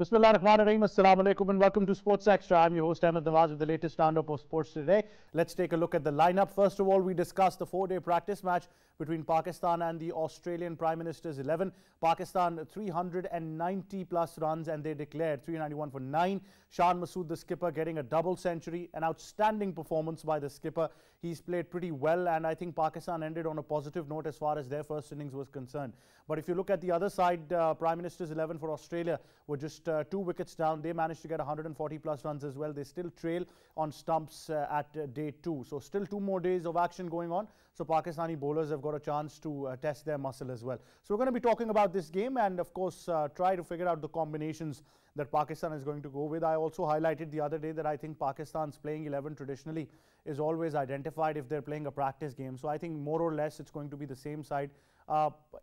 Bismillahirrahmanirrahim. Assalamu alaikum and welcome to Sports Extra. I'm your host Ahmed Nawaz with the latest roundup of sports today. Let's take a look at the lineup. First of all, we discuss the four-day practice match between Pakistan and the Australian Prime Minister's 11. Pakistan 390 plus runs and they declared 391 for 9. Shah, the skipper, getting a double century. An outstanding performance by the skipper. He's played pretty well and I think Pakistan ended on a positive note as far as their first innings was concerned. But if you look at the other side, Prime Minister's 11 for Australia were just 2 wickets down. They managed to get 140 plus runs as well. They still trail on stumps at day 2. So still 2 more days of action going on. So Pakistani bowlers have got a chance to test their muscle as well. So we're going to be talking about this game and of course try to figure out the combinations that Pakistan is going to go with. I also highlighted the other day that I think Pakistan's playing 11 traditionally is always identified if they're playing a practice game. So I think more or less it's going to be the same side.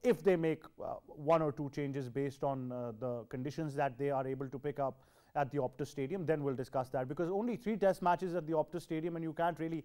If they make 1 or 2 changes based on the conditions that they are able to pick up at the Optus Stadium, then we'll discuss that, because only 3 test matches at the Optus Stadium and you can't really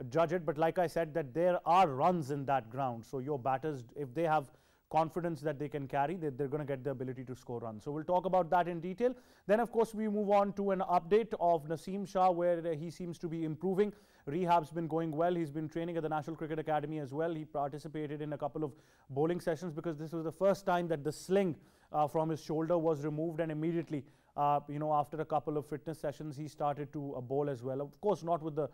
judge it. But like I said, that there are runs in that ground, so your batters, if they have confidence that they can carry, they're going to get the ability to score runs. So we'll talk about that in detail. Then of course we move on to an update of Naseem Shah, where he seems to be improving. Rehab's been going well. He's been training at the National Cricket Academy as well. He participated in a couple of bowling sessions because this was the first time that the sling from his shoulder was removed, and immediately after a couple of fitness sessions he started to bowl as well. Of course not with the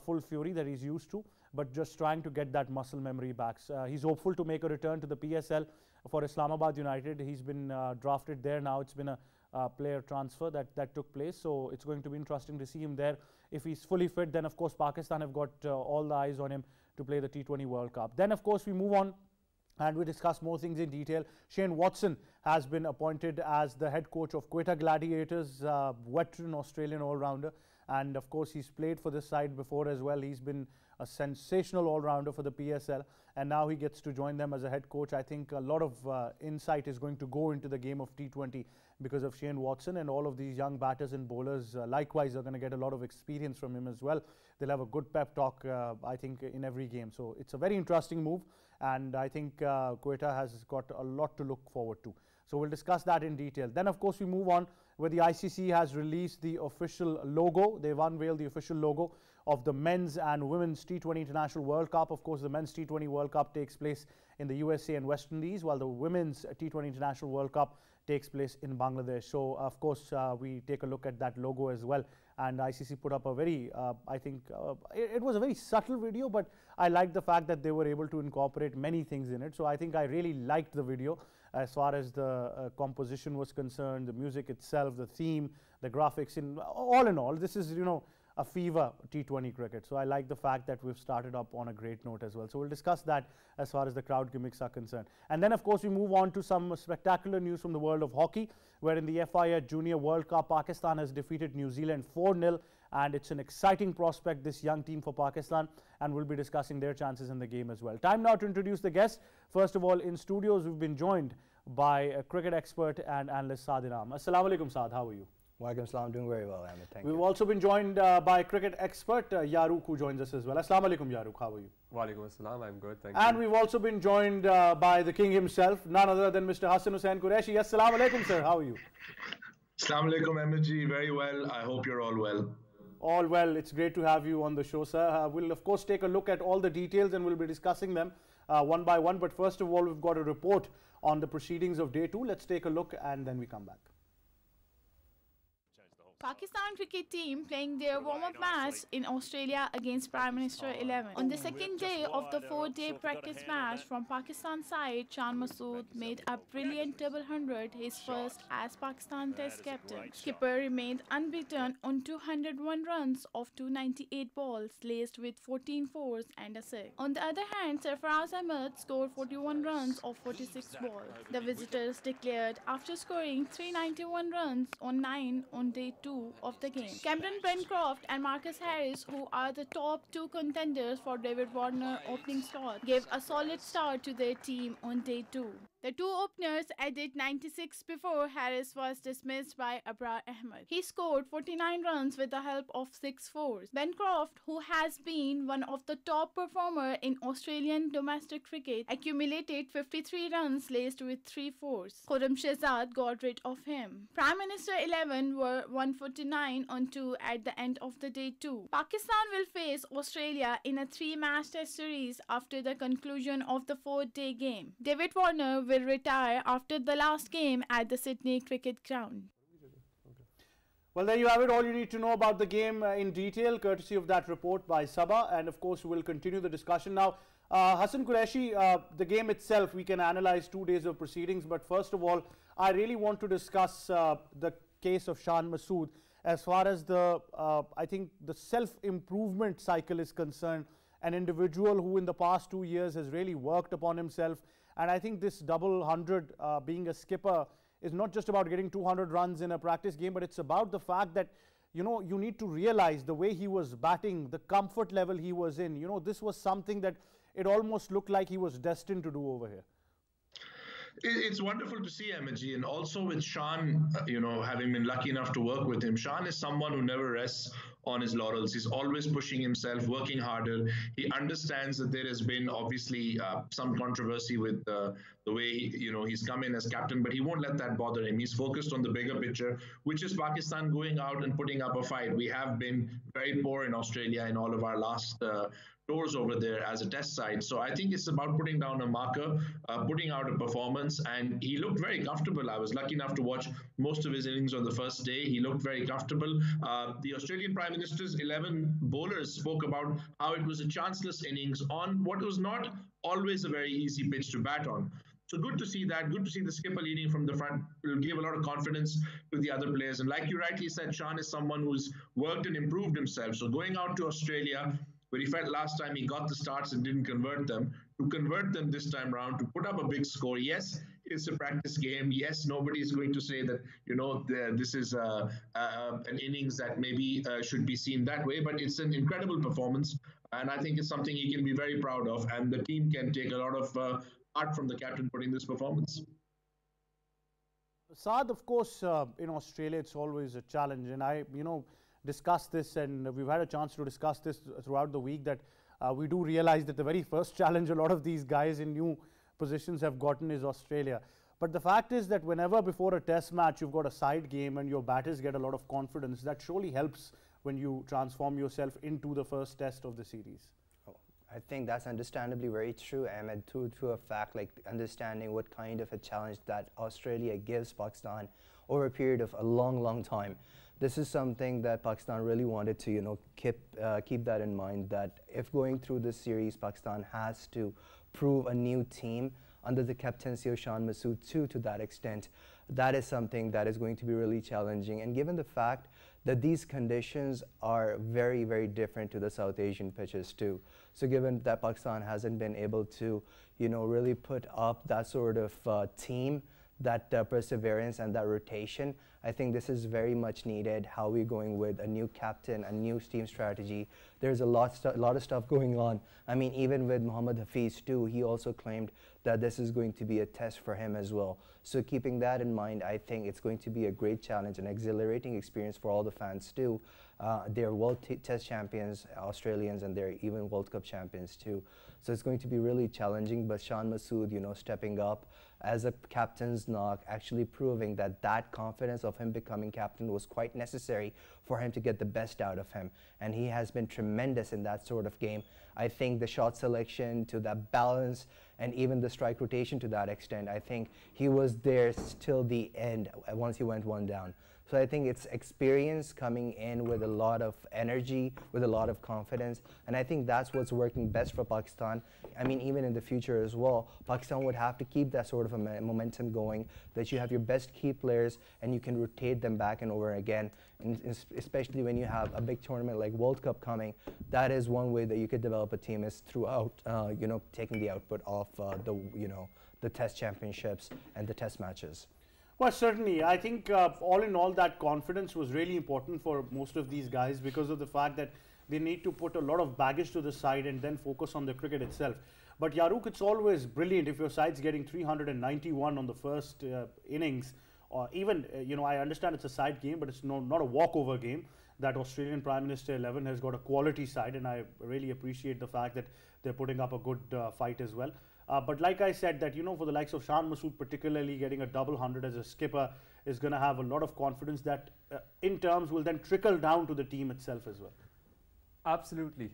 full fury that he's used to, but just trying to get that muscle memory back. He's hopeful to make a return to the PSL for Islamabad United. He's been drafted there now. It's been a player transfer that took place, so it's going to be interesting to see him there. If he's fully fit, then of course Pakistan have got all the eyes on him to play the T20 World Cup. Then of course we move on and we discuss more things in detail. Shane Watson has been appointed as the head coach of Quetta Gladiators, veteran Australian all-rounder. And of course he's played for this side before as well. He's been a sensational all-rounder for the PSL and now he gets to join them as a head coach. I think a lot of insight is going to go into the game of T20 because of Shane Watson, and all of these young batters and bowlers likewise are going to get a lot of experience from him as well. They'll have a good pep talk I think in every game. So it's a very interesting move and I think Quetta has got a lot to look forward to. So we'll discuss that in detail. Then of course we move on where the ICC has released the official logo. They've unveiled the official logo of the men's and women's T20 International World Cup. Of course the men's T20 World Cup takes place in the USA and West Indies, while the women's T20 International World Cup takes place in Bangladesh. So of course we take a look at that logo as well, and ICC put up a very I think it was a very subtle video, but I liked the fact that they were able to incorporate many things in it. So I think I really liked the video as far as the composition was concerned, the music itself, the theme, the graphics. In all, this is a fever T20 cricket. So I like the fact that we've started up on a great note as well. So we'll discuss that as far as the crowd gimmicks are concerned. And then of course we move on to some spectacular news from the world of hockey, where in the FIA Junior World Cup, Pakistan has defeated New Zealand 4-0, and it's an exciting prospect, this young team for Pakistan, and we'll be discussing their chances in the game as well. Time now to introduce the guests. First of all, in studios we've been joined by a cricket expert and analyst Saad Inam. Assalamu alaikum Saad, how are you? Walaikum salam, doing very well, Ahmed. Thank you. We've also been joined by cricket expert Yaruk, who joins us as well. Assalamu alaikum Yaruk, how are you? Walaikum assalam, I'm good, thank you. And we've also been joined by the king himself, none other than Mr. Hassan Hussain Qureshi. Assalamu alaikum sir, how are you? Assalamu alaikum Ahmed ji, very well. I hope you're all well. All well, it's great to have you on the show, sir. We'll of course take a look at all the details and we'll be discussing them one by one. But first of all, we've got a report on the proceedings of day 2. Let's take a look and then we come back. Pakistan cricket team playing their warm-up match in Australia against Prime Minister 11. On the second day of the 4-day practice match from Pakistan side, Shah made a brilliant double hundred, his first as Pakistan Test captain. Skipper remained unbeaten on 201 runs of 298 balls, laced with 14 fours and a 6. On the other hand, Sarfaraz Ahmed scored 41 runs of 46 balls. The visitors declared after scoring 391 runs on 9 on day 2 of the game. Cameron Pencroft and Marcus Harris, who are the top 2 contenders for David Warner opening slot, gave a solid start to their team on day 2. The two openers added 96 before Harris was dismissed by Abrar Ahmed. He scored 49 runs with the help of 6 fours. Bancroft, who has been one of the top performers in Australian domestic cricket, accumulated 53 runs laced with 3 fours. Khurram Shehzad got rid of him. Prime Minister 11 were 149 on 2 at the end of the day too. Pakistan will face Australia in a 3-match test series after the conclusion of the 4th-day game. David Warner will retire after the last game at the Sydney Cricket Ground. Well, there you have it. All you need to know about the game in detail, courtesy of that report by Sabah. And of course, we'll continue the discussion now. Hassan Qureshi, the game itself, we can analyze 2 days of proceedings. But first of all, I really want to discuss the case of Shah Masood as far as the, I think, the self-improvement cycle is concerned. An individual who in the past 2 years has really worked upon himself. And I think this double 100, being a skipper, is not just about getting 200 runs in a practice game, but it's about the fact that, you know, you need to realize the way he was batting, the comfort level he was in. You know, this was something that it almost looked like he was destined to do over here. It's wonderful to see Ahmedji, and also with Shan, having been lucky enough to work with him. Shan is someone who never rests on his laurels. He's always pushing himself, working harder. He understands that there has been obviously some controversy with the way he's come in as captain, but he won't let that bother him. He's focused on the bigger picture, which is Pakistan going out and putting up a fight. We have been very poor in Australia in all of our last tours over there as a test side. So I think it's about putting down a marker, putting out a performance, and he looked very comfortable. I was lucky enough to watch most of his innings on the first day. He looked very comfortable. The Australian Prime Minister's 11 bowlers spoke about how it was a chanceless innings on what was not always a very easy pitch to bat on. So good to see that. Good to see the skipper leading from the front. It will give a lot of confidence to the other players. And like you rightly said, Shan is someone who's worked and improved himself. So going out to Australia, where he felt last time he got the starts and didn't convert them, to convert them this time round, to put up a big score. Yes, it's a practice game. Yes, nobody is going to say that, this is an innings that maybe should be seen that way, but it's an incredible performance. And I think it's something he can be very proud of. And the team can take a lot of art from the captain putting this performance. Saad, of course, in Australia, it's always a challenge. And I, discussed this, and we've had a chance to discuss this throughout the week, that we do realize that the very first challenge a lot of these guys in new positions have gotten is Australia. But the fact is that whenever before a test match you've got a side game and your batters get a lot of confidence, that surely helps when you transform yourself into the first test of the series. I think that's understandably very true, Ahmed, to a fact, like understanding what kind of a challenge that Australia gives Pakistan over a period of a long time. This is something that Pakistan really wanted to, keep that in mind, that if going through this series, Pakistan has to prove a new team under the captaincy of Shah Masood too, to that extent. That is something that is going to be really challenging. And given the fact that these conditions are very different to the South Asian pitches too. So given that Pakistan hasn't been able to, really put up that sort of team, that perseverance and that rotation, I think this is very much needed. How we're going with a new captain, a new team strategy. There's a lot of stuff going on. I mean, even with Mohammad Hafiz too, he also claimed that this is going to be a test for him as well. So keeping that in mind, I think it's going to be a great challenge, an exhilarating experience for all the fans too. They're World Test champions, Australians, and they're even World Cup champions too. So it's going to be really challenging, but Shah Masood, stepping up as a captain's knock, actually proving that that confidence of him becoming captain was quite necessary for him to get the best out of him. And he has been tremendous in that sort of game. I think the shot selection to that balance and even the strike rotation to that extent, I think he was there till the end once he went one down. So I think it's experience coming in with a lot of energy, with a lot of confidence, and I think that's what's working best for Pakistan. I mean, even in the future as well, Pakistan would have to keep that sort of a momentum going, that you have your best key players and you can rotate them back and over again, and especially when you have a big tournament like World Cup coming. That is one way that you could develop a team, is throughout, taking the output of the test championships and the test matches. Well, certainly. I think all in all, that confidence was really important for most of these guys because of the fact that they need to put a lot of baggage to the side and then focus on the cricket itself. But Yaruk, it's always brilliant if your side's getting 391 on the first innings, or even, I understand it's a side game, but it's not a walkover game. That Australian Prime Minister 11 has got a quality side, and I really appreciate the fact that they're putting up a good fight as well. But like I said, that for the likes of Shah Masood, particularly getting a double 100 as a skipper, is going to have a lot of confidence that in terms will then trickle down to the team itself as well. Absolutely.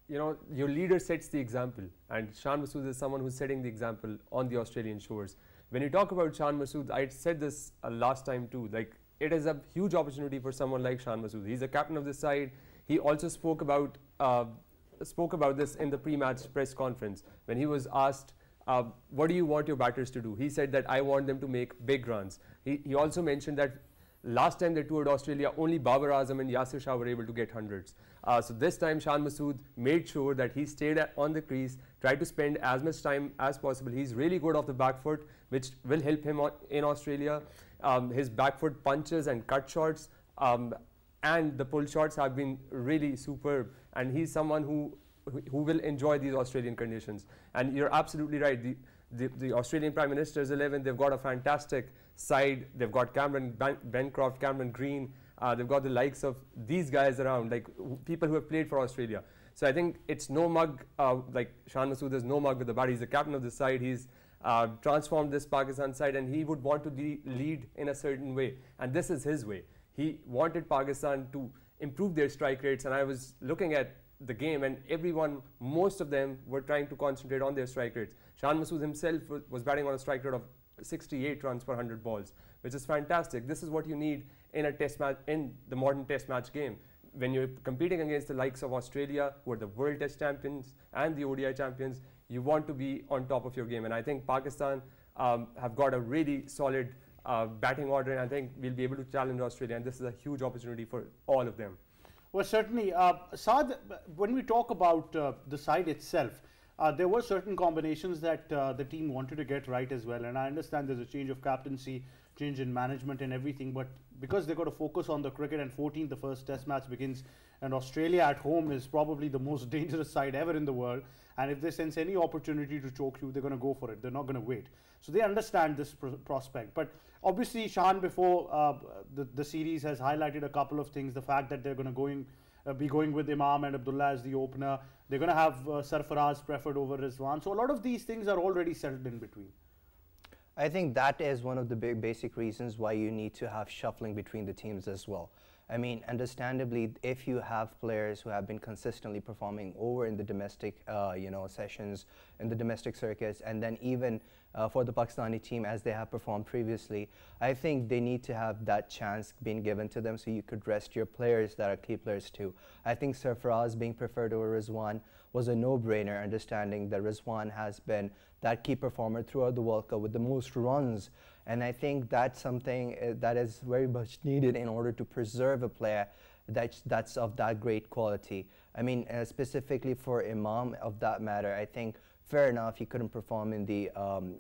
Your leader sets the example, and Shah Masood is someone who's setting the example on the Australian shores. When you talk about Shah Masood, I said this last time too, like it is a huge opportunity for someone like Shah Masood. He's the captain of the side. He also spoke about this in the pre-match press conference when he was asked, what do you want your batters to do? He said that I want them to make big runs. He also mentioned that last time they toured Australia, only Babar Azam and Yasir Shah were able to get hundreds. So this time Shah Masood made sure that he stayed on the crease, tried to spend as much time as possible. He's really good off the back foot, which will help him in Australia. His back foot punches and cut shots and the pull shots have been really superb. And he's someone who will enjoy these Australian conditions. And you're absolutely right. The Australian Prime Minister's 11, they've got a fantastic side. They've got Cameron Bancroft, Cameron Green. They've got the likes of these guys around, like people who have played for Australia. So I think it's no mug, like Shah Masood is no mug with the bat. He's the captain of the side. He's transformed this Pakistan side, and he would want to lead in a certain way. And this is his way. He wanted Pakistan to improve their strike rates. And I was looking at the game, and most of them were trying to concentrate on their strike rates. Shah Masood himself was batting on a strike rate of 68 runs per 100 balls, which is fantastic. This is what you need in a test match, in the modern test match game. When you're competing against the likes of Australia, who are the world test champions and the ODI champions, you want to be on top of your game. And I think Pakistan have got a really solid batting order, and I think we'll be able to challenge Australia, and this is a huge opportunity for all of them. Well, certainly. Saad, when we talk about the side itself, there were certain combinations that the team wanted to get right as well. And I understand there's a change of captaincy, change in management and everything. But because they've got to focus on the cricket, and 14th, the first test match begins, and Australia at home is probably the most dangerous side ever in the world. And if they sense any opportunity to choke you, they're going to go for it. They're not going to wait. So they understand this prospect. But obviously, Shahan, before the series has highlighted a couple of things. The fact that they're going to be going with Imam and Abdullah as the opener. They're going to have Sarfaraz preferred over Rizwan. So a lot of these things are already settled in between. I think that is one of the basic reasons why you need to have shuffling between the teams as well. I mean, understandably, if you have players who have been consistently performing over in the domestic, sessions, in the domestic circuits, and then even for the Pakistani team as they have performed previously, I think they need to have that chance being given to them so you could rest your players that are key players too. I think Sarfaraz being preferred over Rizwan was a no-brainer, understanding that Rizwan has been that key performer throughout the World Cup with the most runs. And I think that's something that is very much needed in order to preserve a player that's of that great quality. I mean, specifically for Imam, of that matter, I think fair enough he couldn't perform in the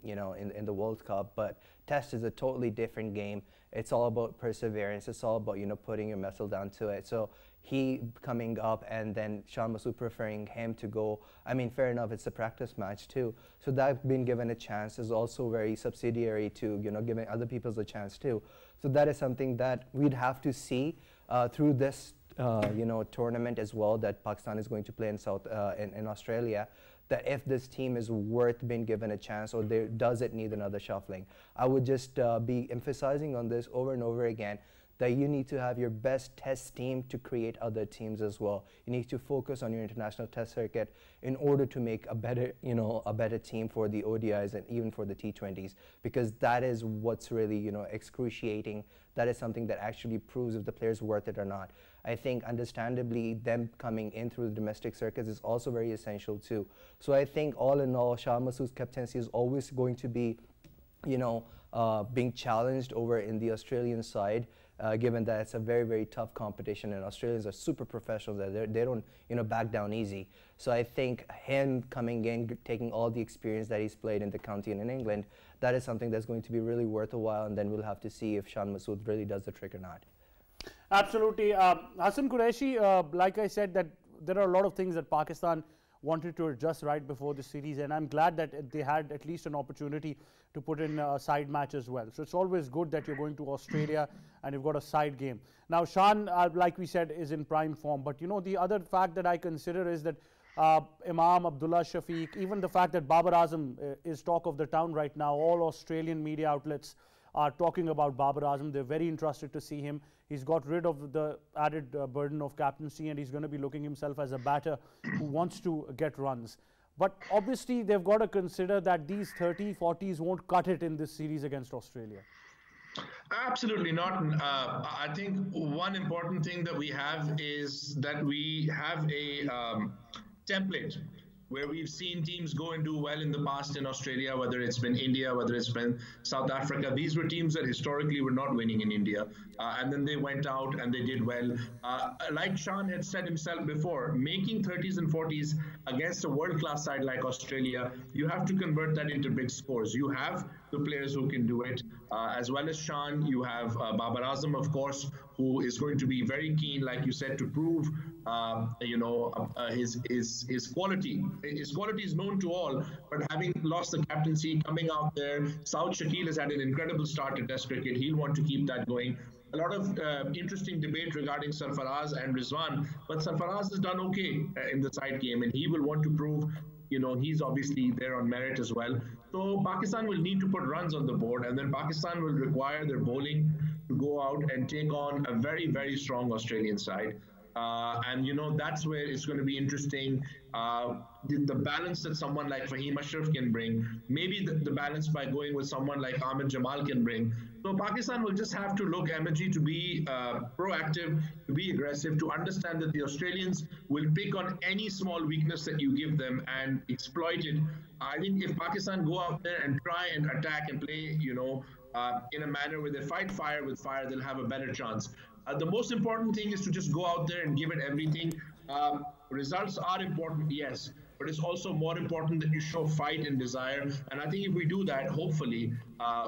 in the World Cup, but Test is a totally different game. It's all about perseverance. It's all about putting your muscle down to it. So he coming up and then Shah Masood preferring him to go. I mean, fair enough, it's a practice match too. So that being given a chance is also very subsidiary to giving other people a chance too. So that is something that we'd have to see through this tournament as well that Pakistan is going to play in Australia. That if this team is worth being given a chance, or does it need another shuffling. I would just be emphasizing on this over and over again, that you need to have your best test team to create other teams as well. You need to focus on your international test circuit in order to make a better, a better team for the ODIs and even for the T20s, because that is what's really, excruciating. That is something that actually proves if the player's worth it or not. I think understandably them coming in through the domestic circuits is also very essential too. So I think all in all, Shah Masood's captaincy is always going to be, being challenged over in the Australian side, given that it's a very, very tough competition, and Australians are super professional. They don't, back down easy. So I think him coming in, taking all the experience that he's played in the county and in England, that is something that's going to be really worth a while, and then we'll have to see if Shah Masood really does the trick or not. Absolutely. Hassan Qureshi, like I said, that there are a lot of things that Pakistan wanted to adjust right before the series, and I'm glad that they had at least an opportunity to put in a side match as well. So it's always good that you're going to Australia and you've got a side game. Now, Shan, like we said, is in prime form, but you know, the other fact that I consider is that Imam, Abdullah Shafiq, even the fact that Babar Azam is talk of the town right now. All Australian media outlets are talking about Babar Azam. They're very interested to see him. He's got rid of the added burden of captaincy, and he's going to be looking himself as a batter who wants to get runs. But obviously, they've got to consider that these 30, 40s won't cut it in this series against Australia. Absolutely not. I think one important thing that we have is that we have a template where we've seen teams go and do well in the past in Australia, whether it's been India, whether it's been South Africa. These were teams that historically were not winning in India. And then they went out and they did well. Like Sean had said himself before, making 30s and 40s against a world-class side like Australia, you have to convert that into big scores. You have the players who can do it. As well as Sean, you have Babar Azam, of course, who is going to be very keen, like you said, to prove, his quality. His quality is known to all, but having lost the captaincy, coming out there, Saud Shakil has had an incredible start to Test cricket. He'll want to keep that going. A lot of interesting debate regarding Sarfaraz and Rizwan, but Sarfaraz has done okay in the side game, and he will want to prove, he's obviously there on merit as well. So Pakistan will need to put runs on the board, and then Pakistan will require their bowling to go out and take on a very, very strong Australian side. That's where it's going to be interesting. The balance that someone like Fahim Ashraf can bring, maybe the balance by going with someone like Ahmed Jamal can bring. So Pakistan will just have to look, MG, to be proactive, to be aggressive, to understand that the Australians will pick on any small weakness that you give them and exploit it. I think if Pakistan go out there and try and attack and play, in a manner where they fight fire with fire, they'll have a better chance. The most important thing is to just go out there and give it everything. Results are important, yes, but it's also more important that you show fight and desire. And I think if we do that, hopefully,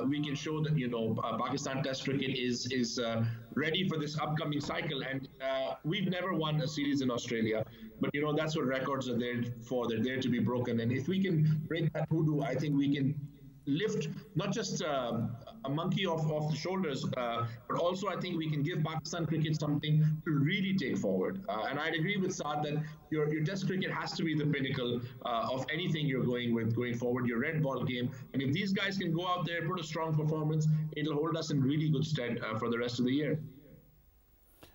we can show that Pakistan Test cricket is ready for this upcoming cycle. And we've never won a series in Australia, but that's what records are there for. They're there to be broken. And if we can break that hoodoo, I think we can lift not just a monkey off the shoulders, but also I think we can give Pakistan cricket something to really take forward. And I'd agree with Saad that your Test cricket has to be the pinnacle of anything you're going forward, your red ball game. And if these guys can go out there, put a strong performance, it'll hold us in really good stead for the rest of the year.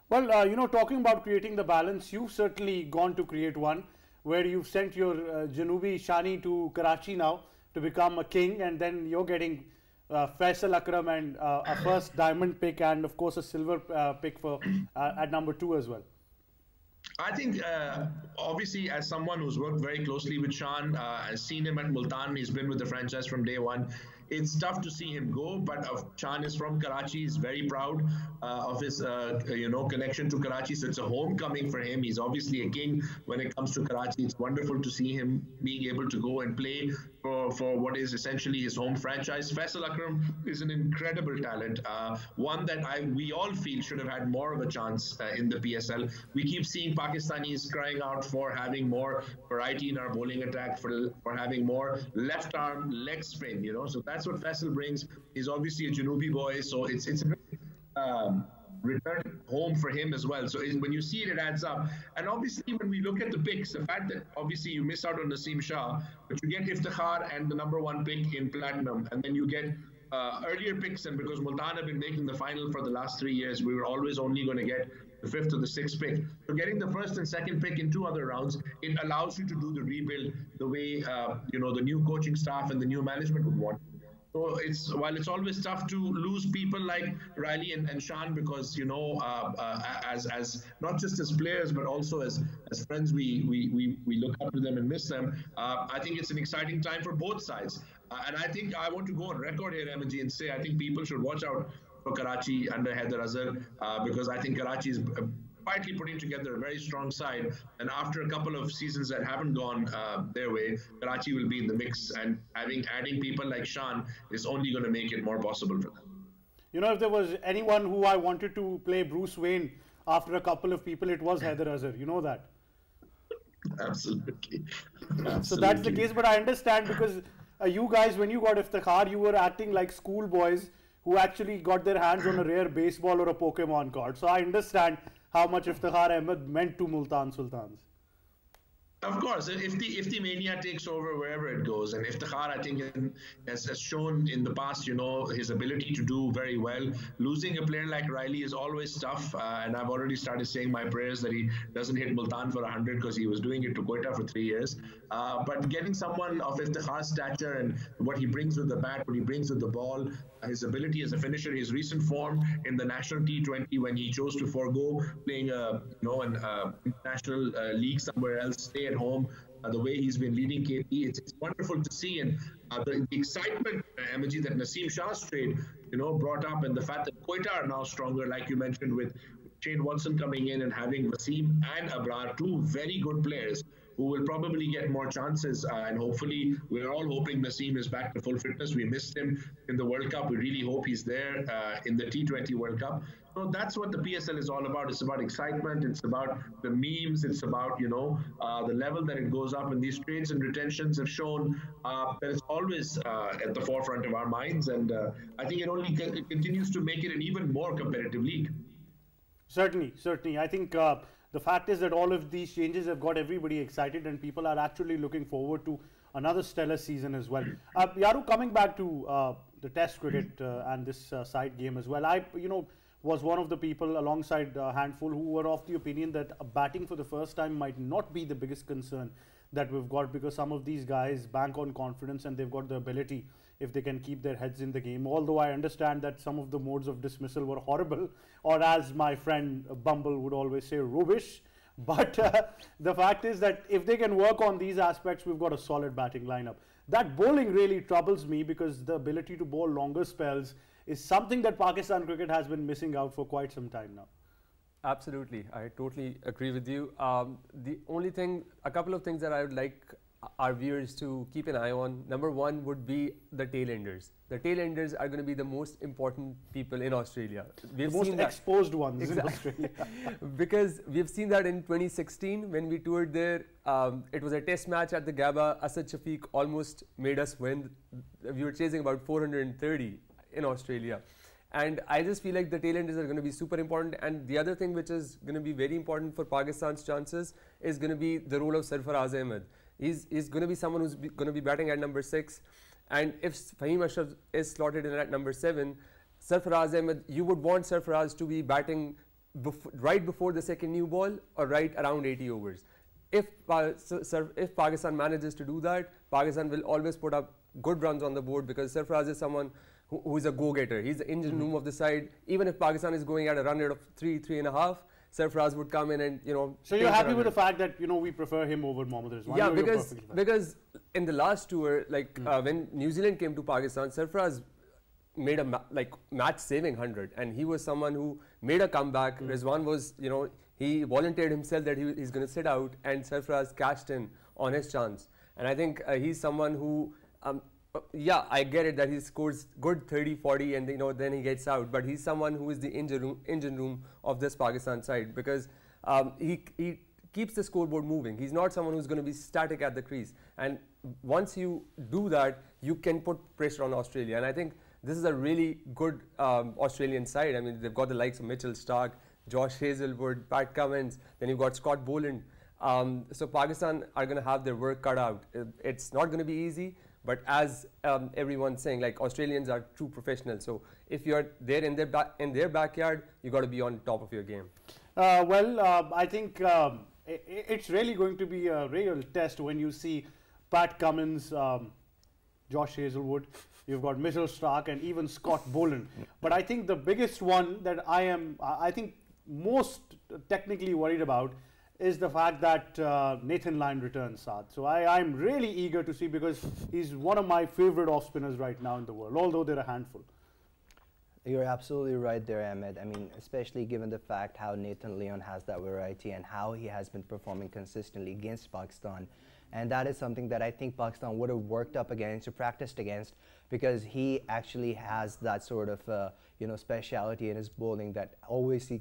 Well, talking about creating the balance, you've certainly gone to create one where you've sent your Janubi Shani to Karachi now to become a king, and then you're getting Faisal Akram and a first diamond pick, and of course a silver pick for at number 2 as well. I think, obviously, as someone who's worked very closely with Shan, I've seen him at Multan, he's been with the franchise from day one. It's tough to see him go, but Shan is from Karachi. He's very proud of his, connection to Karachi. So it's a homecoming for him. He's obviously a king when it comes to Karachi. It's wonderful to see him being able to go and play for what is essentially his home franchise. Faisal Akram is an incredible talent, one that we all feel should have had more of a chance in the PSL. We keep seeing Pakistanis crying out for having more variety in our bowling attack, for having more left arm leg spin, so that's what Faisal brings. He's obviously a Janubi boy, so it's a return home for him as well. So when you see it, it adds up. And obviously, when we look at the picks, the fact that obviously you miss out on Naseem Shah, but you get Iftikhar and the number 1 pick in Platinum, and then you get earlier picks, and because Multan have been making the final for the last 3 years, we were always only going to get the 5th or the 6th pick. So getting the 1st and 2nd pick in 2 other rounds, it allows you to do the rebuild the way the new coaching staff and the new management would want. So while it's always tough to lose people like Riley and Shan, because as not just as players but also as friends, we look up to them and miss them. I think it's an exciting time for both sides, and I think I want to go on record here, MG, and say I think people should watch out for Karachi under Haider Azhar, because I think Karachi is quietly putting together a very strong side, and after a couple of seasons that haven't gone their way, Karachi will be in the mix, and adding people like Shan is only going to make it more possible for them. If there was anyone who I wanted to play Bruce Wayne after a couple of people, it was Haider Azhar. You know that. Absolutely. So that's the case, but I understand because you guys, when you got Iftikhar, you were acting like schoolboys who actually got their hands on a rare baseball or a Pokemon card. So I understand how much Iftikhar Ahmed meant to Multan Sultans. Of course, if the mania takes over wherever it goes, and Iftikhar, I think, has shown in the past, his ability to do very well. Losing a player like Riley is always tough, and I've already started saying my prayers that he doesn't hit Multan for 100 because he was doing it to Quetta for 3 years. But getting someone of Iftikhar's stature and what he brings with the bat, what he brings with the ball, his ability as a finisher, his recent form in the national T20 when he chose to forego playing an international league somewhere else, stay at home, the way he's been leading KP, it's wonderful to see. And the excitement, Amaji, that Naseem Shah's trade, brought up, and the fact that Quetta are now stronger, like you mentioned, with Shane Watson coming in and having Wasim and Abrar, two very good players who will probably get more chances, and hopefully we're all hoping Naseem is back to full fitness. We missed him in the World Cup. We really hope he's there in the T20 World Cup. So that's what the PSL is all about. It's about excitement. It's about the memes. It's about, the level that it goes up. And these trades and retentions have shown that it's always at the forefront of our minds. And I think it only continues to make it an even more competitive league. Certainly. I think the fact is that all of these changes have got everybody excited, and people are actually looking forward to another stellar season as well. Yaru, coming back to the Test cricket and this side game as well, I was one of the people alongside a handful who were of the opinion that batting for the first time might not be the biggest concern that we've got, because some of these guys bank on confidence and they've got the ability if they can keep their heads in the game. Although I understand that some of the modes of dismissal were horrible, or as my friend Bumble would always say, rubbish. But the fact is that if they can work on these aspects, we've got a solid batting lineup. That bowling really troubles me, because the ability to bowl longer spells is something that Pakistan cricket has been missing out for quite some time now. Absolutely, I totally agree with you. The only thing, a couple of things that I would like our viewers to keep an eye on. Number one would be the tail-enders. The tail-enders are going to be the most important people in Australia. We've the most exposed ones in Australia. Because we've seen that in 2016 when we toured there. It was a test match at the Gabba. Asad Shafiq almost made us win. We were chasing about 430 in Australia. And I just feel like the tail-enders are going to be super important. And the other thing which is going to be very important for Pakistan's chances is going to be the role of Sarfaraz Ahmed. He's going to be someone who's going to be batting at number 6. And if Fahim Ashraf is slotted in at number 7, Sarfaraz Ahmed, you would want Sarfaraz to be batting right before the second new ball or right around 80 overs. If Pakistan manages to do that, Pakistan will always put up good runs on the board, because Sarfaraz is someone who is a go-getter. He's the engine room of the side. Even if Pakistan is going at a run rate of 3.5, Sarfaraz would come in and, So you're happy with the fact that, we prefer him over Mohammad Rizwan? Yeah, because in the last tour, when New Zealand came to Pakistan, Sarfaraz made a match-saving 100, and he was someone who made a comeback. Rizwan was, he volunteered himself that he's going to sit out, and Sarfaraz cashed in on his chance. And I think he's someone who, I get it that he scores good 30, 40 and then he gets out. But he's someone who is the engine room of this Pakistan side, because he keeps the scoreboard moving. He's not someone who's going to be static at the crease. And once you do that, you can put pressure on Australia. And I think this is a really good Australian side. I mean, they've got the likes of Mitchell Starc, Josh Hazlewood, Pat Cummins, then you've got Scott Boland. So Pakistan are going to have their work cut out. It's not going to be easy. But as everyone's saying, Australians are true professionals. So if you're there in their backyard, you got to be on top of your game. I think it's really going to be a real test when you see Pat Cummins, Josh Hazlewood, you've got Mitchell Starc, and even Scott Boland. But I think the biggest one that I think most technically worried about is the fact that Nathan Lyon returns, Saad. So I'm really eager to see, because he's one of my favorite off spinners right now in the world, although they're a handful. You're absolutely right there, Ahmed. I mean, especially given the fact how Nathan Lyon has that variety and how he has been performing consistently against Pakistan. And that is something that I think Pakistan would have worked up against or practiced against, because he actually has that sort of, speciality in his bowling that always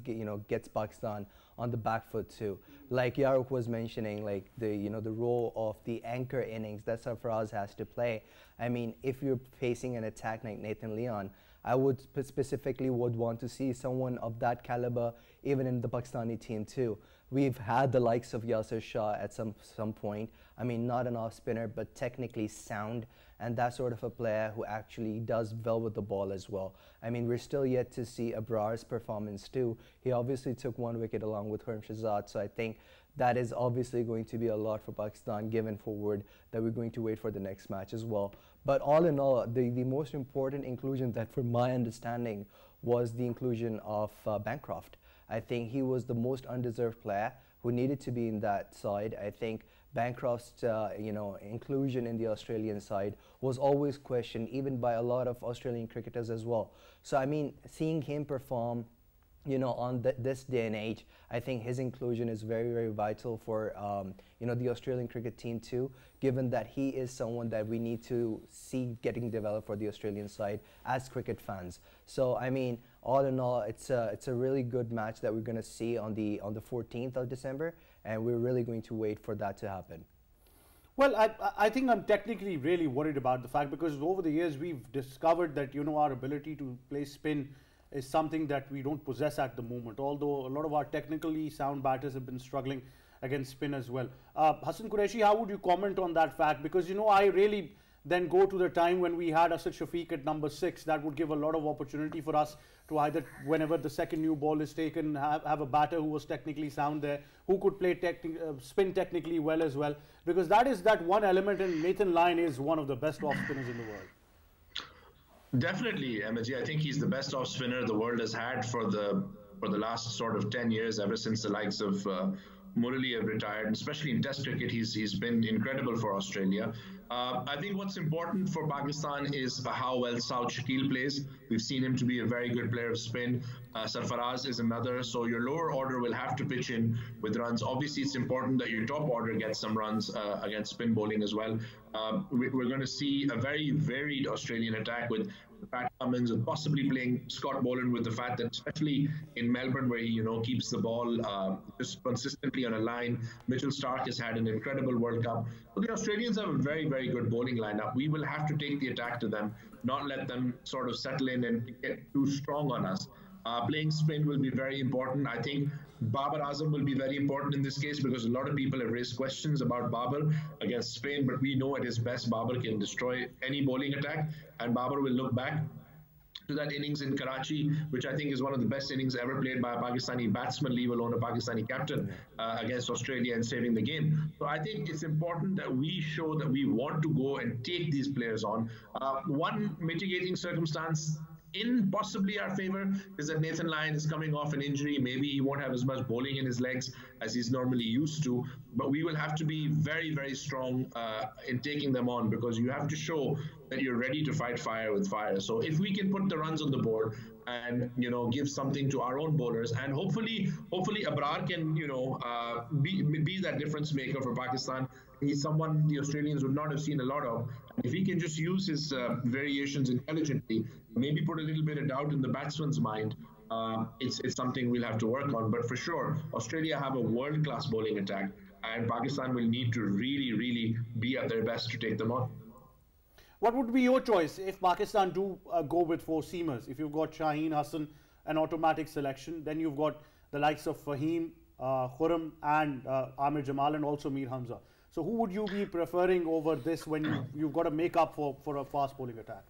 gets Pakistan on the back foot too. Like Yaruk was mentioning, like the role of the anchor innings that Sarfaraz has to play. I mean, if you're facing an attack like Nathan Leon, I would specifically want to see someone of that caliber even in the Pakistani team too. We've had the likes of Yasir Shah at some point. I mean, not an off spinner, but technically sound, and that sort of a player who actually does well with the ball as well. I mean, we're still yet to see Abrar's performance too. He obviously took 1 wicket along with Herm Shahzad, so I think that is obviously going to be a lot for Pakistan given forward that we're going to wait for the next match as well. But all in all, the most important inclusion that from my understanding was the inclusion of Bancroft. I think he was the most undeserved player who needed to be in that side. I think Bancroft's inclusion in the Australian side was always questioned, even by a lot of Australian cricketers as well. So I mean, seeing him perform on this day and age, I think his inclusion is very, very vital for, the Australian cricket team too, given that he is someone that we need to see getting developed for the Australian side as cricket fans. So, I mean, all in all, it's a really good match that we're going to see on the 14th of December, and we're really going to wait for that to happen. Well, I think I'm technically really worried about the fact, because over the years we've discovered that, our ability to play spin is something that we don't possess at the moment, although a lot of our technically sound batters have been struggling against spin as well. Hassan Qureshi, how would you comment on that fact? Because, I really then go to the time when we had Asad Shafiq at number 6. That would give a lot of opportunity for us to either, whenever the second new ball is taken, have a batter who was technically sound there, who could play spin technically well as well. Because that is that one element, and Nathan Lyon is one of the best off spinners in the world. Definitely, MG. I think he's the best off spinner the world has had for the last sort of 10 years, ever since the likes of Murali have retired, and especially in Test cricket, he's been incredible for Australia. I think what's important for Pakistan is how well Saud Shakil plays. We've seen him to be a very good player of spin. Sarfaraz is another, so your lower order will have to pitch in with runs. Obviously, it's important that your top order gets some runs against spin bowling as well. We're going to see a very varied Australian attack with Pat Cummins and possibly playing Scott Boland, with the fact that especially in Melbourne, where he keeps the ball just consistently on a line. Mitchell Starc has had an incredible World Cup. So the Australians have a very, very good bowling lineup. We will have to take the attack to them, not let them sort of settle in and get too strong on us. Playing spin will be very important. I think Babar Azam will be very important in this case, because a lot of people have raised questions about Babar against Spain, but we know at his best Babar can destroy any bowling attack, and Babar will look back to that innings in Karachi, which I think is one of the best innings ever played by a Pakistani batsman, leave alone a Pakistani captain, against Australia and saving the game. So I think it's important that we show that we want to go and take these players on. One mitigating circumstance in possibly our favor is that Nathan Lyon is coming off an injury. Maybe he won't have as much bowling in his legs as he's normally used to, but we will have to be very, very strong in taking them on, because you have to show that you're ready to fight fire with fire. So if we can put the runs on the board and give something to our own bowlers, and hopefully Abrar can be that difference maker for Pakistan. He's someone the Australians would not have seen a lot of. If he can just use his variations intelligently, maybe put a little bit of doubt in the batsman's mind, it's something we'll have to work on. But for sure, Australia have a world-class bowling attack, and Pakistan will need to really, really be at their best to take them on. What would be your choice if Pakistan do go with 4 seamers? If you've got Shaheen Hassan, an automatic selection, then you've got the likes of Fahim, Khurram and Amir Jamal, and also Mir Hamza. So who would you be preferring over this when you've got to make up for a fast bowling attack?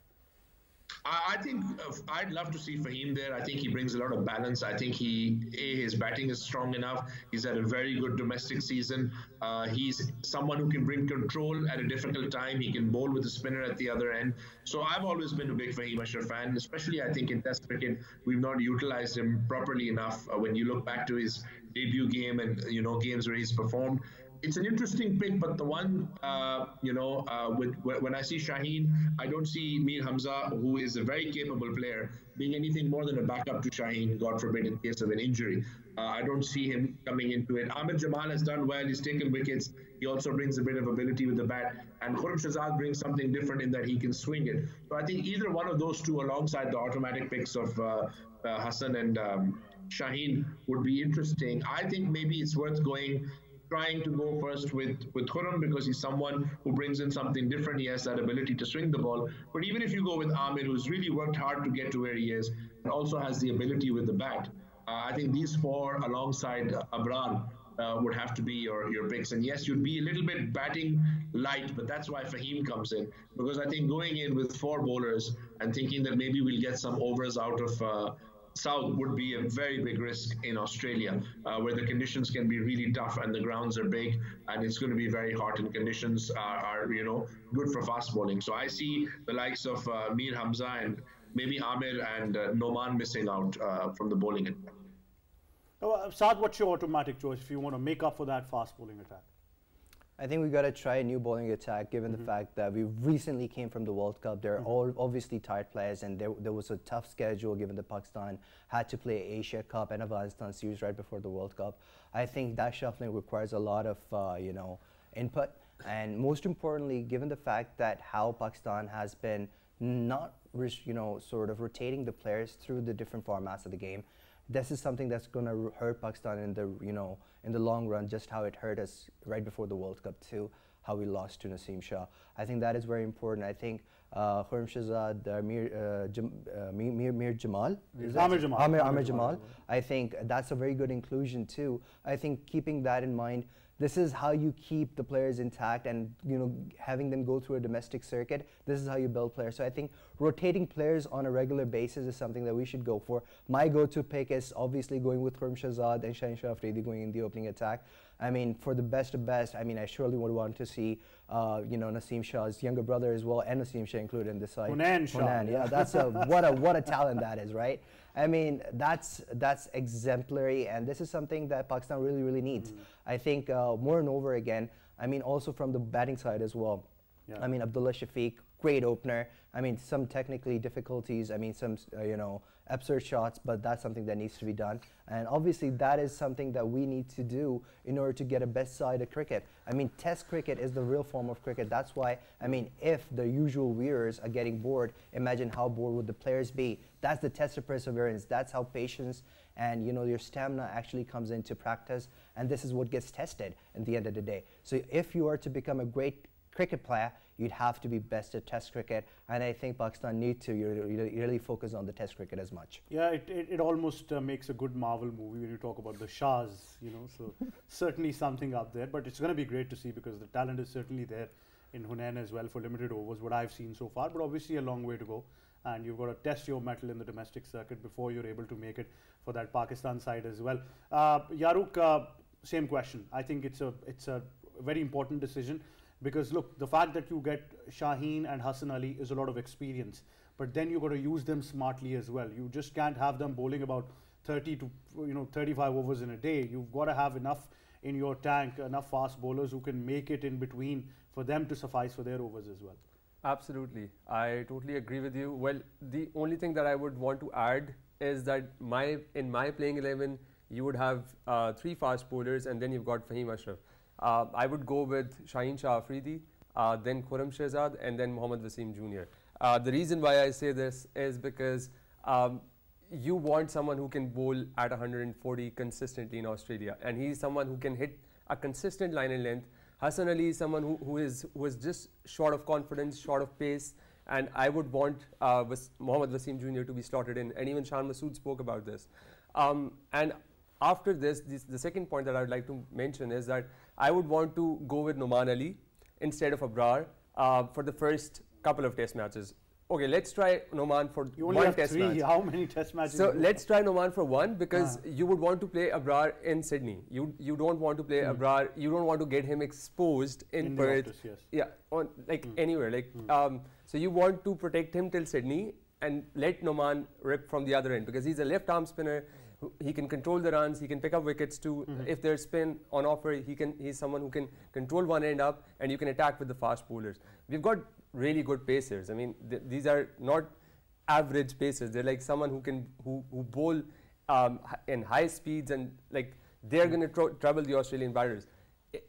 I think I'd love to see Fahim there. I think he brings a lot of balance. I think his batting is strong enough. He's had a very good domestic season. He's someone who can bring control at a difficult time. He can bowl with a spinner at the other end. So I've always been a big Fahim Ashraf fan, especially I think in Test cricket, we've not utilized him properly enough when you look back to his debut game and games where he's performed. it's an interesting pick, but the one, when I see Shaheen, I don't see Mir Hamza, who is a very capable player, being anything more than a backup to Shaheen, God forbid, in case of an injury. I don't see him coming into it. Ahmed Jamal has done well. He's taken wickets. He also brings a bit of ability with the bat. And Khurram Shahzad brings something different in that he can swing it. So I think either one of those two, alongside the automatic picks of Hassan and Shaheen, would be interesting. I think maybe it's worth trying to go first with Khurram, because he's someone who brings in something different. He has that ability to swing the ball. But even if you go with Amir, who's really worked hard to get to where he is, and also has the ability with the bat, I think these four alongside Abrar would have to be your picks. And yes, you'd be a little bit batting light, but that's why Fahim comes in. Because I think going in with four bowlers and thinking that maybe we'll get some overs out of South would be a very big risk in Australia, where the conditions can be really tough and the grounds are big and it's going to be very hot, and conditions are good for fast bowling. So I see the likes of Mir Hamza and maybe Amir and Noman missing out from the bowling attack. Saad, what's your automatic choice if you want to make up for that fast bowling attack? I think we got to try a new bowling attack, given the fact that we recently came from the World Cup. They're all obviously tired players, and there was a tough schedule given that Pakistan had to play Asia Cup and Afghanistan series right before the World Cup. I think that shuffling requires a lot of input, and most importantly, given the fact that how Pakistan has been not sort of rotating the players through the different formats of the game. This is something that's going to hurt Pakistan in the long run, just how it hurt us right before the World Cup too, how we lost to Naseem Shah. I think that is very important. I think Khurram Shahzad, Mir Jamal, Amir Jamal. I think that's a very good inclusion too. I think keeping that in mind, this is how you keep the players intact, and having them go through a domestic circuit. This is how you build players. So I think rotating players on a regular basis is something that we should go for. My go-to pick is obviously going with Khurram Shahzad and Shaheen Shah Afridi going in the opening attack. I mean, for the best of best, I mean, I surely would want to see, Naseem Shah's younger brother as well, and Naseem Shah included in this side. Hunain, yeah, that's what a talent that is, right? I mean, that's exemplary, and this is something that Pakistan really, really needs. I think more and over again. I mean, also from the batting side as well. Yeah. I mean, Abdullah Shafiq, great opener. I mean, some technically difficulties. I mean, some absurd shots, but that's something that needs to be done. And obviously, that is something that we need to do in order to get a best side of cricket. I mean, Test cricket is the real form of cricket. That's why, I mean, if the usual viewers are getting bored, imagine how bored would the players be. That's the test of perseverance. That's how patience and your stamina actually comes into practice. And this is what gets tested at the end of the day. So if you are to become a great cricket player, you'd have to be best at Test cricket, and I think Pakistan need to really focus on the Test cricket as much. Yeah, it almost makes a good Marvel movie when you talk about the Shahs, so certainly something up there, but it's going to be great to see because the talent is certainly there in Hunain as well for limited overs, what I've seen so far, but obviously a long way to go, and you've got to test your mettle in the domestic circuit before you're able to make it for that Pakistan side as well. Yaruk, same question. I think it's a very important decision. Because look, the fact that you get Shaheen and Hassan Ali is a lot of experience, but then you've got to use them smartly as well. You just can't have them bowling about 30 to 35 overs in a day. You've got to have enough in your tank, enough fast bowlers who can make it in between for them to suffice for their overs as well. Absolutely, I totally agree with you. Well, the only thing that I would want to add is that in my playing 11, you would have 3 fast bowlers, and then you've got Fahim Ashraf. I would go with Shaheen Shah Afridi, then Khurram Shahzad, and then Mohammad Wasim Jr. The reason why I say this is because you want someone who can bowl at 140 consistently in Australia, and he's someone who can hit a consistent line and length. Hassan Ali is someone who is just short of confidence, short of pace, and I would want Mohammad Wasim Jr. to be slotted in, and even Shah Masood spoke about this. And after this, the second point that I would like to mention is that I would want to go with Noman Ali instead of Abrar for the first couple of test matches. Okay, let's try Noman for one test match. How many test matches? So let's try Noman for one, because you would want to play Abrar in Sydney. You don't want to play Abrar. You don't want to get him exposed in Perth. Office, yes. Yeah, anywhere. So you want to protect him till Sydney and let Noman rip from the other end, because he's a left arm spinner. He can control the runs. He can pick up wickets too. If there's spin on offer, he's someone who can control one end up, and you can attack with the fast bowlers. We've got really good pacers. I mean, these are not average pacers. They're like someone who bowl in high speeds, and like they're going to trouble the Australian batters,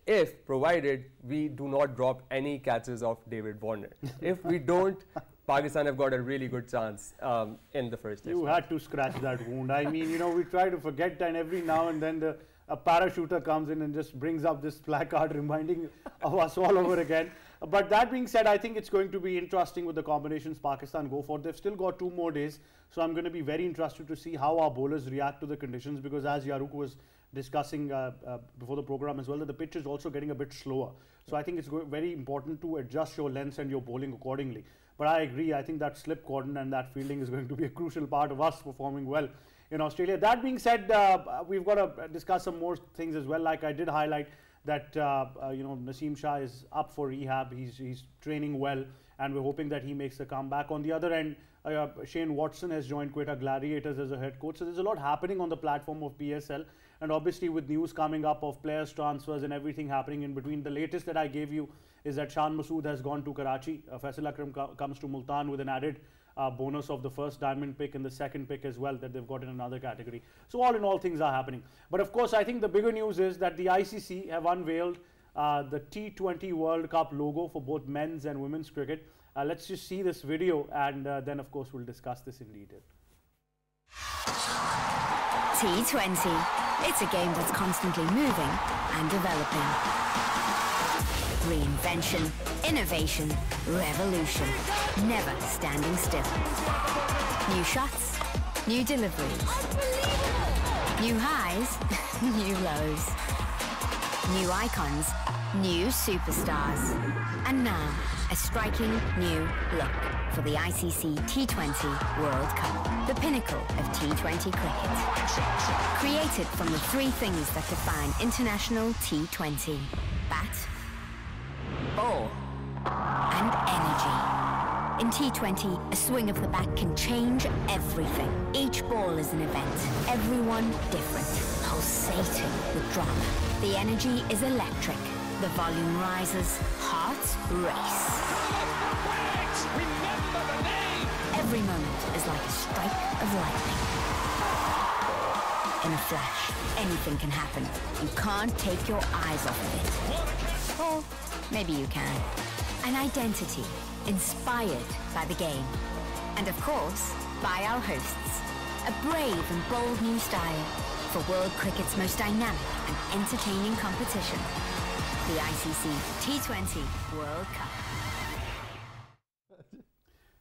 if provided we do not drop any catches of David Warner. If we don't, Pakistan have got a really good chance in the first test. You had to scratch that wound. I mean, you know, we try to forget, and every now and then a parachuter comes in and just brings up this placard reminding of us all over again. But that being said, I think it's going to be interesting with the combinations Pakistan go for. They've still got 2 more days, so I'm going to be very interested to see how our bowlers react to the conditions, because as Yaruk was discussing before the program as well, that the pitch is also getting a bit slower. So I think it's very important to adjust your lengths and your bowling accordingly. But I agree, I think that slip cordon and that fielding is going to be a crucial part of us performing well in Australia. That being said, we've got to discuss some more things as well. Like I did highlight that you know, Naseem Shah is up for rehab. He's training well, and we're hoping that he makes a comeback. On the other end, Shane Watson has joined Quetta Gladiators as a head coach. So there's a lot happening on the platform of PSL, and obviously with news coming up of players transfers and everything happening in between. The latest that I gave you is that Shan Masood has gone to Karachi. Faisal Akram comes to Multan with an added bonus of the first diamond pick and the second pick as well that they've got in another category. So all in all, things are happening. But of course, I think the bigger news is that the ICC have unveiled the T20 World Cup logo for both men's and women's cricket. Let's just see this video, and then of course we'll discuss this in detail. T20. It's a game that's constantly moving and developing. Reinvention, innovation, revolution. Never standing still. New shots, new deliveries. New highs, new lows. New icons, new superstars. And now, a striking new look for the ICC T20 World Cup, the pinnacle of T20 cricket. Created from the 3 things that define international T20: bat, ball, and energy. In T20, a swing of the bat can change everything. Each ball is an event, everyone different, pulsating with drama. The energy is electric. The volume rises, hearts race. Remember the name! Every moment is like a strike of lightning. In a flash, anything can happen. You can't take your eyes off of it. Or maybe you can. An identity inspired by the game. And of course, by our hosts. A brave and bold new style for world cricket's most dynamic and entertaining competition. The ICC T20 World Cup.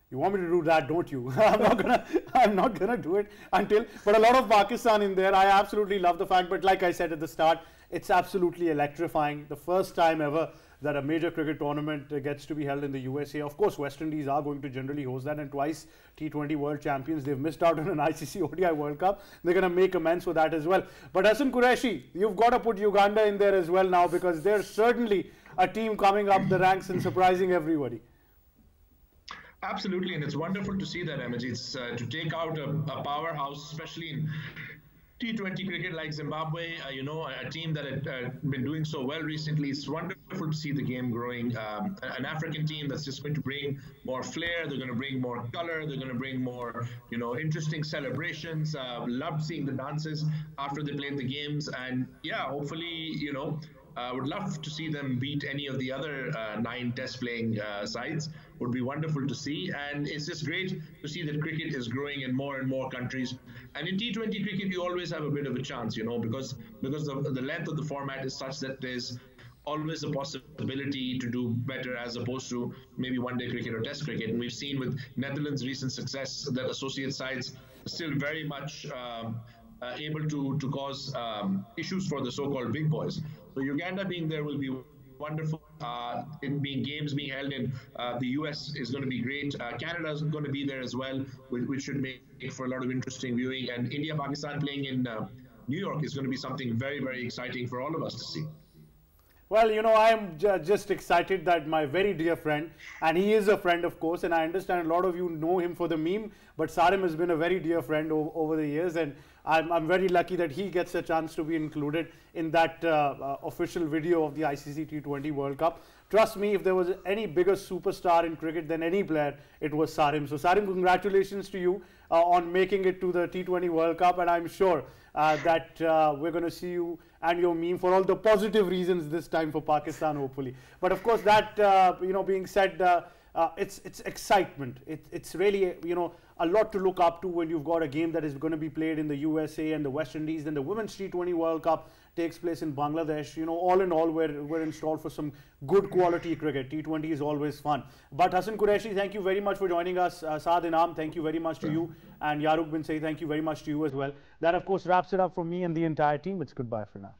You want me to do that, don't you? I'm not gonna do it until, but a lot of Pakistan in there. I absolutely love the fact, but like I said at the start, it's absolutely electrifying. The first time ever that a major cricket tournament gets to be held in the USA. Of course, West Indies are going to generally host that, and twice T20 world champions. They've missed out on an ICC ODI World Cup. They're going to make amends for that as well. But Hassan Qureshi, you've got to put Uganda in there as well now, because they're certainly a team coming up the ranks and surprising everybody. Absolutely, and it's wonderful to see that, Amaj. It's to take out a powerhouse, especially in T20 cricket like Zimbabwe, you know, a team that had been doing so well recently. It's wonderful to see the game growing. An African team that's just going to bring more flair. They're going to bring more color. They're going to bring more, you know, interesting celebrations. Loved seeing the dances after they played the games. And yeah, hopefully, you know, would love to see them beat any of the other 9 test playing sides. Would be wonderful to see, and it's just great to see that cricket is growing in more and more countries. And in T20 cricket, you always have a bit of a chance, you know, because the length of the format is such that there's always a possibility to do better as opposed to maybe one-day cricket or test cricket. And we've seen with Netherlands' recent success that associate sides are still very much able to cause issues for the so-called big boys. So Uganda being there will be wonderful. Games being held in the US is going to be great. Canada is going to be there as well, which should make for a lot of interesting viewing. And India-Pakistan playing in New York is going to be something very, very exciting for all of us to see. Well, you know, I am just excited that my very dear friend, and he is a friend, of course, and I understand a lot of you know him for the meme, but Sarim has been a very dear friend over the years, and I'm very lucky that he gets a chance to be included in that official video of the ICC T20 World Cup. Trust me, if there was any bigger superstar in cricket than any player, it was Sarim. So Sarim, congratulations to you on making it to the T20 World Cup, and I'm sure that we're going to see you and your meme for all the positive reasons this time for Pakistan, hopefully. But of course, that being said, it's excitement. It's really a lot to look up to when you've got a game that is going to be played in the USA and the West Indies. Then the Women's T20 World Cup takes place in Bangladesh. All in all, we're installed for some good quality cricket. T20 is always fun. But Hassan Qureshi, thank you very much for joining us. Saad Inam, thank you very much to you. And Yaruk bin Say, thank you very much to you as well. That, of course, wraps it up from me and the entire team. It's goodbye for now.